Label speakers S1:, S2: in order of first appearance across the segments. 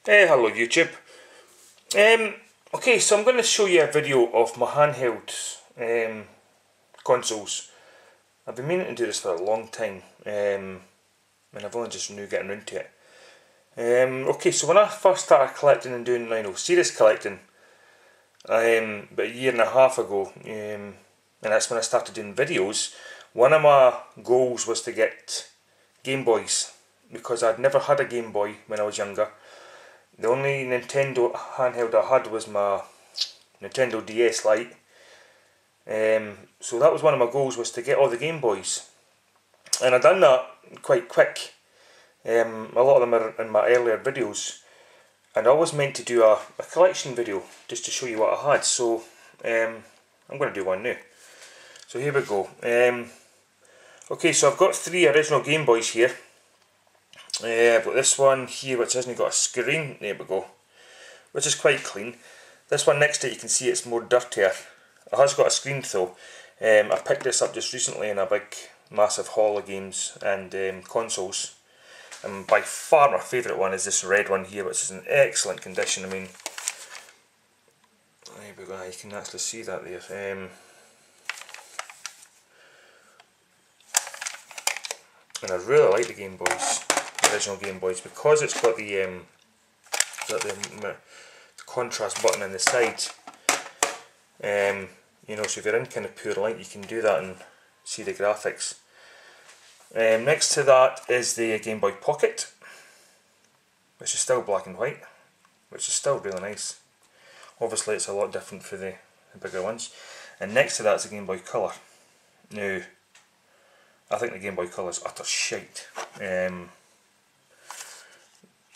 S1: Hello YouTube. Okay, so I'm going to show you a video of my handheld consoles. I've been meaning to do this for a long time, and I've only just now getting into it. Okay, so when I first started collecting and doing serious collecting, about a year and a half ago, and that's when I started doing videos, one of my goals was to get Game Boys, because I'd never had a Game Boy when I was younger. The only Nintendo handheld I had was my Nintendo DS Lite. So that was one of my goals, was to get all the Game Boys. And I done that quite quick. A lot of them are in my earlier videos. And I was meant to do a collection video, just to show you what I had. So I'm going to do one now. So here we go. Okay, so I've got 3 original Game Boys here. I've got this one here which hasn't got a screen, there we go, which is quite clean. This one next to it, you can see it's more dirtier. It has got a screen though. I picked this up just recently in a big massive haul of games and consoles. And by far my favourite one is this red one here, which is in excellent condition. I mean, there we go, you can actually see that there. And I really like the Game Boys. Original Game Boys, because it's got the contrast button on the side. So if you're in kind of poor light, you can do that and see the graphics. Next to that is the Game Boy Pocket, which is still black and white, which is still really nice. Obviously it's a lot different for the bigger ones. And next to that is the Game Boy Color. Now, I think the Game Boy Color is utter shite.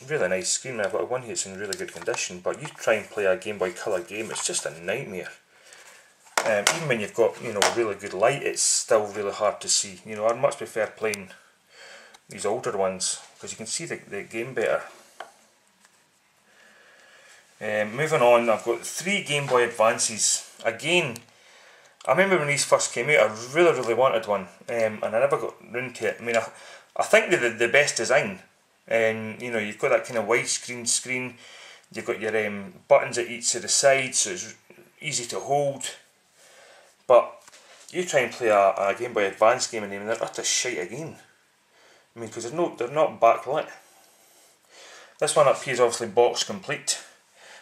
S1: Really nice screen. I've got one here that's in really good condition, but you try and play a Game Boy Color game, it's just a nightmare. Even when you've got really good light, it's still really hard to see. I'd much prefer playing these older ones, because you can see the game better. Moving on, I've got 3 Game Boy Advances. Again, I remember when these first came out, I really wanted one, and I never got round to it. I mean, I think they're the best design. And you've got that kind of widescreen screen. You've got your buttons at each of the sides, so it's easy to hold. But you try and play a Game Boy Advance game in them, and they're utter shite again. I mean, because they're not backlit. This one up here is obviously box complete.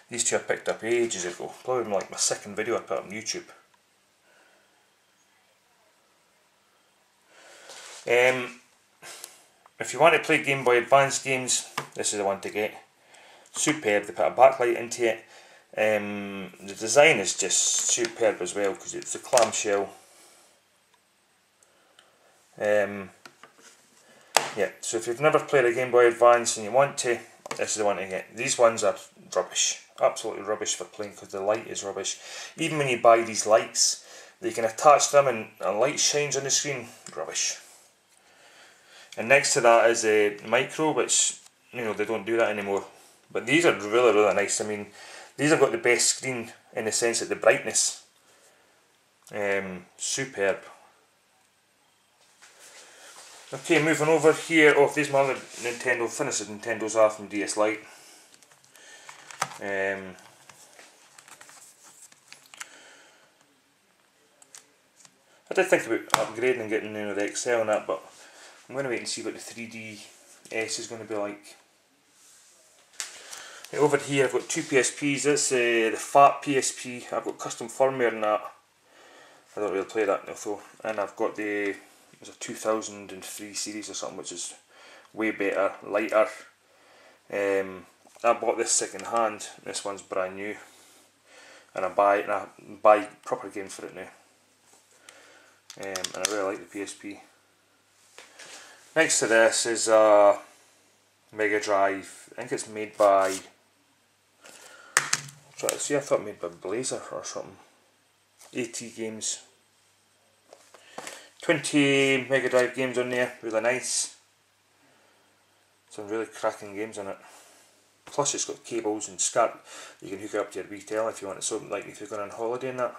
S1: These 2 I picked up ages ago. Probably like my second video I put up on YouTube. If you want to play Game Boy Advance games, this is the one to get. Superb. They put a backlight into it. The design is just superb as well, because it's a clamshell. Yeah, so if you've never played a Game Boy Advance and you want to, this is the one to get. These ones are rubbish. Absolutely rubbish for playing, because the light is rubbish. Even when you buy these lights, they can attach them and a light shines on the screen. Rubbish. And next to that is a micro, which they don't do that anymore. But these are really nice. I mean, these have got the best screen in the sense that the brightness, superb. Okay, moving over here. Oh, these are my other Nintendo. Finish the Nintendos off from DS Lite. I did think about upgrading and getting the XL and that, but I'm going to wait and see what the 3DS is going to be like. Over here I've got 2 PSPs. That's the fat PSP. I've got custom firmware in that. I don't really play that now though. And I've got it was a 2003 series or something, which is way better, lighter. I bought this second hand. This one's brand new. And I buy proper games for it now. And I really like the PSP. Next to this is a Mega Drive. I think it's made by, I thought made by Blazer or something. AT Games. 20 Mega Drive games on there, really nice. Some really cracking games on it. Plus it's got cables and SCART. You can hook it up to your retail if you want it, so like if you're going on holiday and that.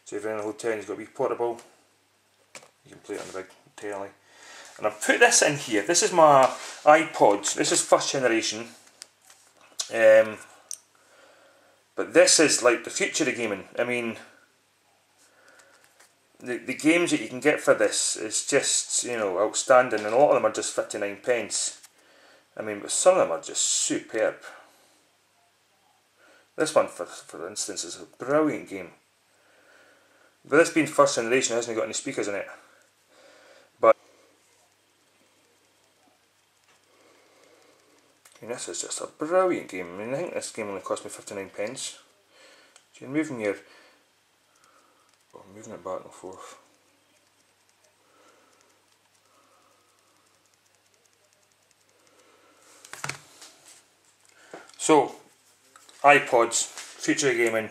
S1: So if you're in a hotel and you've got a wee portable, you can play it on the big telly. And I've put this in here. This is my iPod. This is first generation. But this is like the future of gaming. I mean, the games that you can get for this is just, you know, outstanding, and a lot of them are just 59p. I mean, but some of them are just superb. This one, for instance, is a brilliant game. But this being first generation, it hasn't got any speakers in it. But I mean, this is just a brilliant game. I mean, I think this game only cost me 59p. So you're moving your... Oh, I'm moving it back and forth. So, iPods, future of gaming,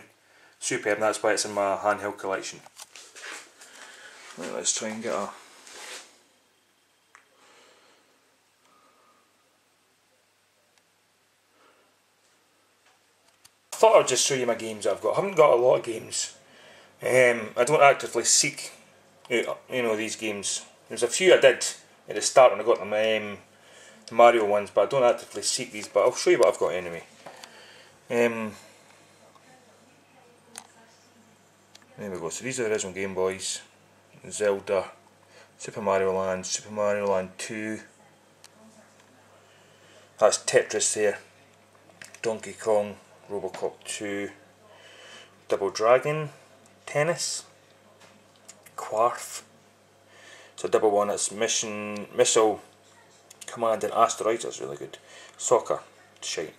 S1: superb, and that's why it's in my handheld collection. Right, let's try and get a... I thought I'd just show you my games that I've got. I haven't got a lot of games. I don't actively seek, you know, these games. There's a few I did at the start when I got them, the Mario ones, but I don't actively seek these. But I'll show you what I've got anyway. There we go. So these are the original Game Boys. Zelda, Super Mario Land, Super Mario Land 2. That's Tetris there. Donkey Kong, Robocop 2, Double Dragon, Tennis, Quarf. So double one, that's Missile, Command and Asteroids, that's really good. Soccer, shite.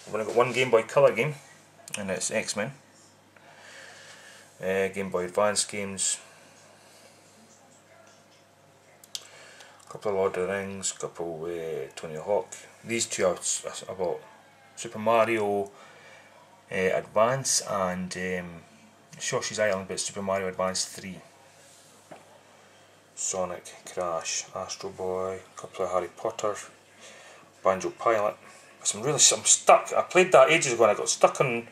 S1: I've only got one Game Boy Color game, and it's X-Men. Game Boy Advance games. A couple of Lord of the Rings, a couple Tony Hawk. These two I bought. Super Mario Advance and Yoshi's Island, but Super Mario Advance 3. Sonic, Crash, Astro Boy, a couple of Harry Potter, Banjo Pilot. I'm stuck. I played that ages ago and I got stuck on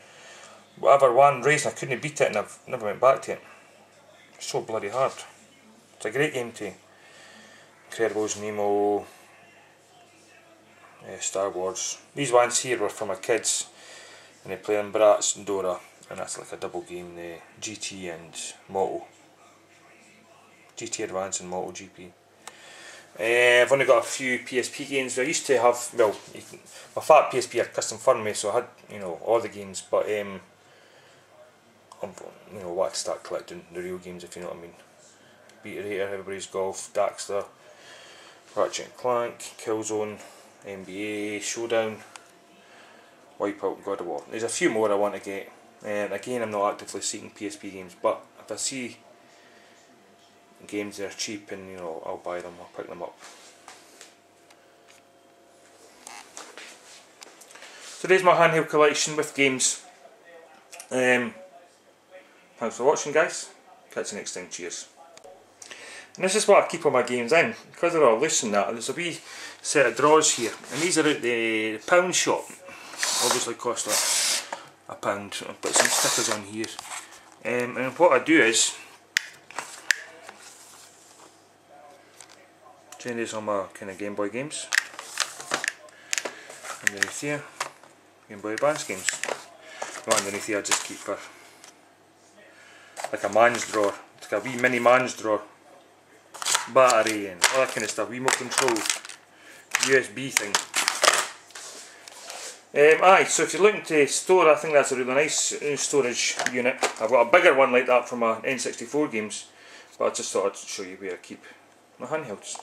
S1: whatever one race and I couldn't beat it, and I've never went back to it. It's so bloody hard. It's a great game too. Incredibles, Nemo, Star Wars. These ones here were for my kids, and they play on Bratz and Dora, and that's like a double game, the GT and Moto. GT Advance and Moto GP. I've only got a few PSP games. I used to have, well, my fat PSP had custom for me, so I had, you know, all the games, but you know, I want to start collecting the real games, if you know what I mean. Beat Rater, Everybody's Golf, Daxter, Ratchet and Clank, Killzone, NBA, Showdown, Wipeout, God of War. There's a few more I want to get. Again, I'm not actively seeking PSP games, but if I see games that are cheap, and you know, I'll buy them, I'll pick them up. So there's my handheld collection with games. Thanks for watching, guys. Catch you next time. Cheers. And this is what I keep all my games in, because they're all loose and that. There's a wee set of drawers here, and these are at the pound shop. Obviously cost a pound. I'll put some stickers on here. And what I do is change these on my kind of Game Boy games. Underneath here, Game Boy Advance games. No, underneath here I just keep like a man's drawer. It's like a wee mini man's drawer. Battery and all that kind of stuff, remote control, USB thing. So if you're looking to store, I think that's a really nice storage unit. I've got a bigger one like that for my N64 games, but I just thought I'd show you where I keep my handhelds.